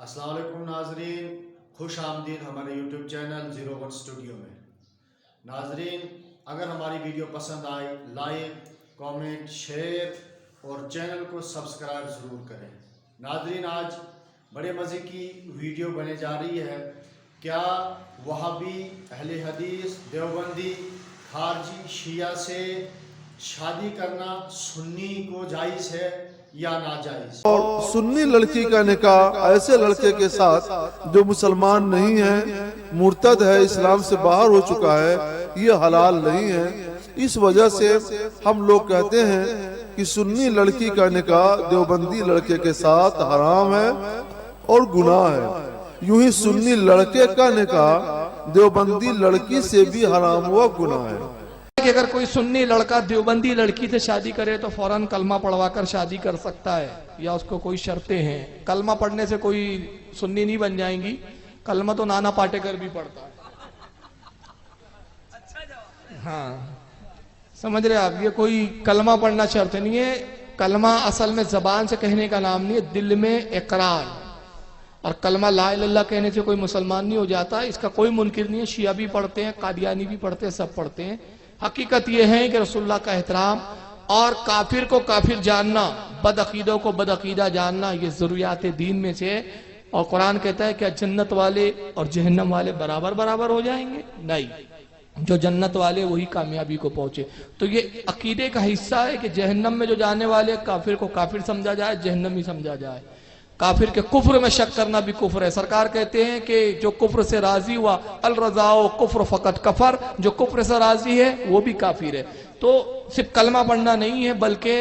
अस्सलाम वालेकुम नाजरीन, खुश आमदीद हमारे यूट्यूब चैनल 01 स्टूडियो में। नाजरीन, अगर हमारी वीडियो पसंद आए लाइक, कमेंट, शेयर और चैनल को सब्सक्राइब ज़रूर करें। नाजरीन, आज बड़े मज़े की वीडियो बने जा रही है। क्या वहाबी, अहले हदीस, देवबंदी, खारजी, शिया से शादी करना सुन्नी को जायज़ है या नाजायज? और सुन्नी लड़की का निकाह ऐसे लड़के के साथ जो मुसलमान नहीं है, मुर्तद है, इस्लाम से बाहर हो चुका है, ये हलाल नहीं है। इस वजह से हम लोग कहते हैं कि सुन्नी लड़की का निकाह देवबंदी लड़के के साथ हराम है और गुनाह है। यूं ही सुन्नी लड़के का निकाह देवबंदी लड़की से भी हराम हुआ गुनाह है। कि अगर कोई सुन्नी लड़का देवबंदी लड़की से शादी करे तो फौरन कलमा पढ़वाकर शादी कर सकता है या उसको कोई शर्तें हैं? कलमा पढ़ने से कोई सुन्नी नहीं बन जाएंगी। कलमा तो नाना पाटेकर भी पढ़ता है। हाँ, समझ रहे आप? ये कोई कलमा पढ़ना शर्त नहीं है। कलमा असल में जबान से कहने का नाम नहीं है, दिल में इकरार। और कलमा ला इलाहा इल्लल्लाह कहने से कोई मुसलमान नहीं हो जाता। इसका कोई मुनकिर नहीं है। शिया भी पढ़ते हैं, कादियानी भी पढ़ते हैं, सब पढ़ते हैं। हकीकत यह है कि रसूलुल्लाह का एहतराम और काफिर को काफिर जानना, बदअकीदों को बदअकीदा जानना, ये जरूरियात दीन में से है। और कुरान कहता है क्या जन्नत वाले और जहन्नम वाले बराबर बराबर हो जाएंगे? नहीं, जो जन्नत वाले वही कामयाबी को पहुंचे। तो ये अकीदे का हिस्सा है कि जहन्नम में जो जाने वाले काफिर को काफिर समझा जाए, जहन्नमी समझा जाए। काफिर के कुफ्र में शक करना भी कुफ्र है। सरकार कहते हैं कि जो कुफ्र से राजी हुआ, अल रजाओ कुफ्र फकत कफर, जो कुफ्र से राजी है वो भी काफिर है। तो सिर्फ कलमा पढ़ना नहीं है, बल्कि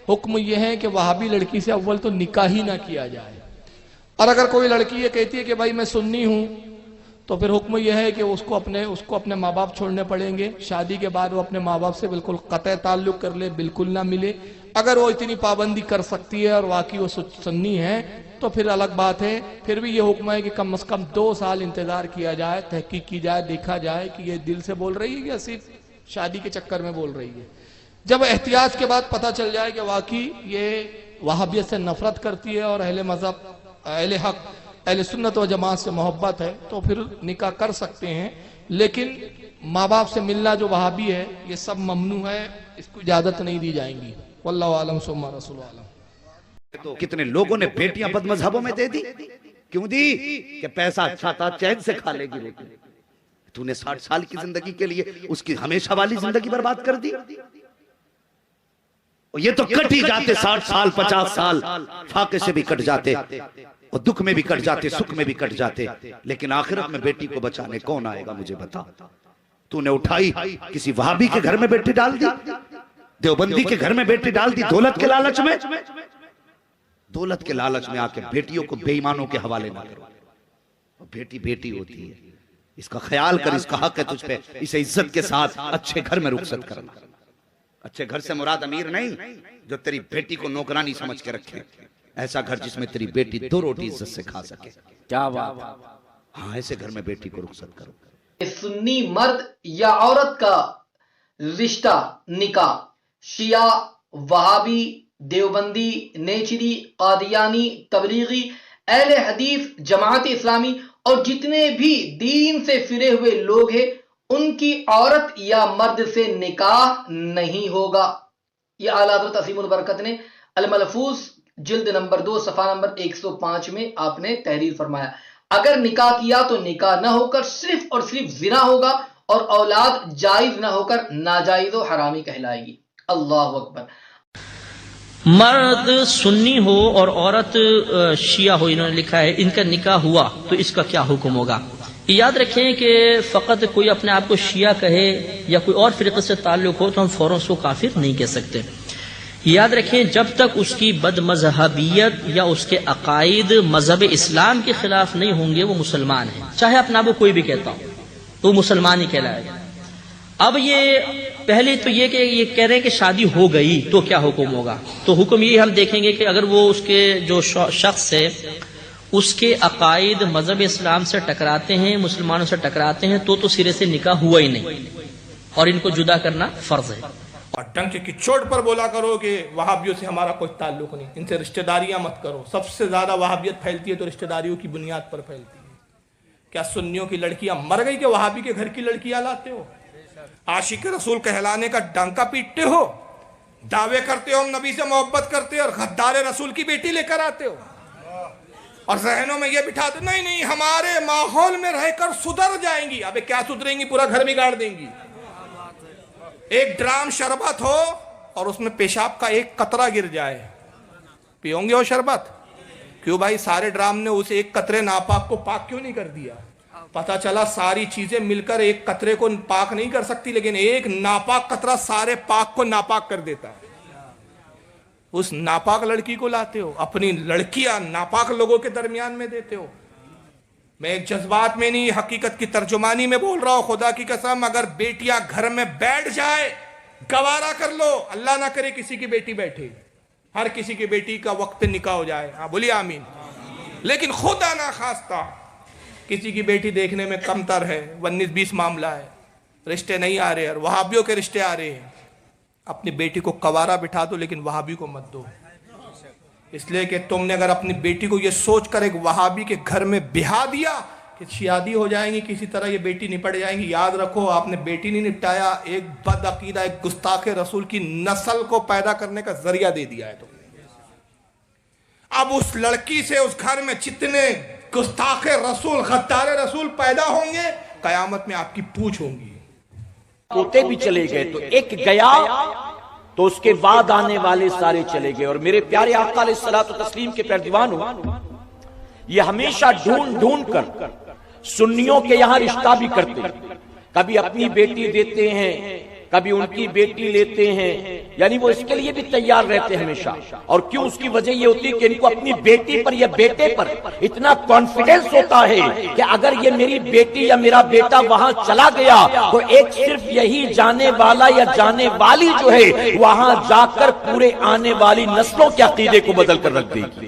हुक्म यह है कि वहाबी लड़की से अव्वल तो निकाह ही ना किया जाए। और अगर कोई लड़की ये कहती है कि भाई मैं सुन्नी हूं, तो फिर हुक्म यह है कि उसको अपने माँ बाप छोड़ने पड़ेंगे। शादी के बाद वो अपने माँ बाप से बिल्कुल कतई ताल्लुक कर ले, बिल्कुल ना मिले। अगर वो इतनी पाबंदी कर सकती है और वाकई वो सुन्नी है तो फिर अलग बात है। फिर भी ये हुक्म है कि कम से कम 2 साल इंतजार किया जाए, तहकीक की जाए, देखा जाए कि ये दिल से बोल रही है या सिर्फ शादी के चक्कर में बोल रही है। जब एहतियात के बाद पता चल जाए कि वाकई ये वहाबियत से नफरत करती है और अहले मजहब, अहले हक, अहले सुन्नत व जमात से मोहब्बत है, तो फिर निकाह कर सकते हैं। लेकिन माँ बाप से मिलना जो वहाबी है ये सब ममनू है, इसको इजाजत नहीं दी जाएंगी। वल्लाहु आलम सुम्मा रसूलु आलम। तो कितने लोगों ने बेटियां बदमजहबों में दे दी। क्यों दी? कि पैसा अच्छा था, चैन से खा लेगी रोटी। तूने 60 साल की जिंदगी के लिए उसकी हमेशा वाली जिंदगी बर्बाद कर दी। और ये तो कट ही जाते 60 साल 50 साल, फाके से भी कट जाते और दुख में भी कट जाते, सुख में भी कट जाते। लेकिन आखिरत में बेटी को बचाने कौन आएगा मुझे बता। तूने उठाई किसी वहाबी के घर में बेटी डाल दी, देवबंदी के घर में बेटी डाल दी, दौलत के लालच में। दौलत के लालच में आके बेटियों को बेईमानों के हवाले ना करो। बेटी बेटी होती है, इसका ख्याल कर, इसका हक है तुझ पे। इसे इज्जत के साथ अच्छे घर में रुखसत करना। अच्छे घर से मुराद अमीर नहीं जो तेरी बेटी को नौकरानी समझ के रखे, ऐसा घर जिसमें तेरी बेटी 2 रोटी इज्जत से खा सके। क्या बात। हाँ, ऐसे घर में बेटी को रुखसत करो। सुन्नी मर्द या औरत का रिश्ता निकाह शिया, वहाबी, देवबंदी, नेचरी, कादियानी, तबलीगी, अहले हदीस, जमात इस्लामी और जितने भी दीन से फिरे हुए लोग हैं, उनकी औरत या मर्द से निकाह नहीं होगा। यह आला हज़रत असीमुल बरकत ने अल मलफूज जिल्द नंबर 2 सफा नंबर 105 में आपने तहरीर फरमाया। अगर निकाह किया तो निकाह ना होकर सिर्फ और सिर्फ जिना होगा और औलाद जायज ना होकर नाजायज और हरामी कहलाएगी। अल्लाह अकबर। मर्द सुन्नी हो और औरत शिया हो, इन्होंने लिखा है, इनका निकाह हुआ तो इसका क्या हुक्म होगा? याद रखें कि फकत कोई अपने आप को शिया कहे या कोई और फिरके से ताल्लुक हो तो हम फौरन उसको काफिर नहीं कह सकते। याद रखें जब तक उसकी बदमजहबियत या उसके अकायद मजहब इस्लाम के खिलाफ नहीं होंगे वो मुसलमान है। चाहे अपना वो कोई भी कहता हो तो मुसलमान ही कहलाएगा। अब ये पहले तो ये कि ये कह रहे हैं कि शादी हो गई तो क्या हुक्म होगा। तो हुक्म ये हम देखेंगे कि अगर वो उसके जो शख्स है उसके अकायद मजहब इस्लाम से टकराते हैं, मुसलमानों से टकराते हैं, तो सिरे से निकाह हुआ ही नहीं और इनको जुदा करना फर्ज है। اور ڈنک کی چوٹ پر بولا کرو کہ وہابیوں سے ہمارا کوئی تعلق نہیں، ان سے رشتہ داریاں مت کرو. سب سے زیادہ وہابیت پھیلتی ہے تو رشتہ داریوں کی بنیاد پر پھیلتی ہے. کیا سنیوں کی لڑکیاں مر گئی کہ وہابی کے گھر کی لڑکیاں لاتے ہو؟ عاشق رسول کہلانے کا ڈانکا پیٹتے ہو، دعوے کرتے ہو ہم نبی سے محبت کرتے ہو، اور غدار رسول کی بیٹی لے کر آتے ہو، اور ذہنوں میں یہ بٹھاتے نہیں ہمارے ماحول میں رہ کر سدھر جائیں گی. ابے کیا سدھریں گی؟ پورا گھر بگاڑ دیں گی. ایک ڈرام شربت ہو اور اس میں پیشاب کا ایک قطرہ گر جائے، پیوں گے وہ شربت؟ کیوں بھائی؟ سارے ڈرام نے اسے ایک قطرے ناپاک کو پاک کیوں نہیں کر دیا؟ پتہ چلا ساری چیزیں مل کر ایک قطرے کو پاک نہیں کر سکتی، لیکن ایک ناپاک قطرہ سارے پاک کو ناپاک کر دیتا ہے. اس ناپاک لڑکی کو لاتے ہو، اپنی لڑکیاں ناپاک لوگوں کے درمیان میں دیتے ہو. میں ایک جذبات میں نہیں، حقیقت کی ترجمانی میں بول رہا ہوں. خدا کی قسم اگر بیٹیاں گھر میں بیٹھ جائے گوارا کر لو، اللہ نہ کرے کسی کی بیٹی بیٹھے، ہر کسی کی بیٹی کا وقت نکاح ہو جائے. ہاں بولیے آمین. لیکن خدا نہ خواستہ کسی کی بیٹی دیکھنے میں کم تر ہے، 19-20 معاملہ ہے، رشتے نہیں آ رہے، اور وہابیوں کے رشتے آ رہے ہیں. اپنی بیٹی کو کوارا بٹھا دو لیکن وہابی کو مت دو. اس لیے کہ تم نے اگر اپنی بیٹی کو یہ سوچ کر ایک وہابی کے گھر میں بہا دیا کہ شادی ہو جائیں گی کسی طرح یہ بیٹی نپٹ جائیں گی، یاد رکھو آپ نے بیٹی نہیں نپٹایا، ایک بد عقیدہ، ایک گستاخ رسول کی نسل کو پیدا کرنے کا ذریعہ دے دیا ہے. تو اب اس لڑکی سے اس گھر میں جتنے گستاخ رسول، غدار رسول پیدا ہوں گے، قیامت میں آپ کی پوچھ ہوں گی. پوتے بھی چلے گئے تو ایک گیا تو اس کے بعد آنے والے سارے چلے گئے. اور میرے پیارے آقا علیہ الصلوۃ والتسلیم کے پیروانوں، یہ ہمیشہ ڈھونڈ ڈھونڈ کر سنیوں کے یہاں رشتہ بھی کرتے ہیں. کبھی اپنی بیٹی دیتے ہیں، کبھی ان کی بیٹی لیتے ہیں، یعنی وہ اس کے لیے بھی تیار رہتے ہیں ہمیشہ. اور کیوں؟ اس کی وجہ یہ ہوتی ہے کہ ان کو اپنی بیٹی پر یا بیٹے پر اتنا کانفیڈنس ہوتا ہے کہ اگر یہ میری بیٹی یا میرا بیٹا وہاں چلا گیا تو ایک صرف یہی جانے والا یا جانے والی جو ہے وہاں جا کر پورے آنے والی نسلوں کے عقیدے کو بدل کر رکھ دے گی.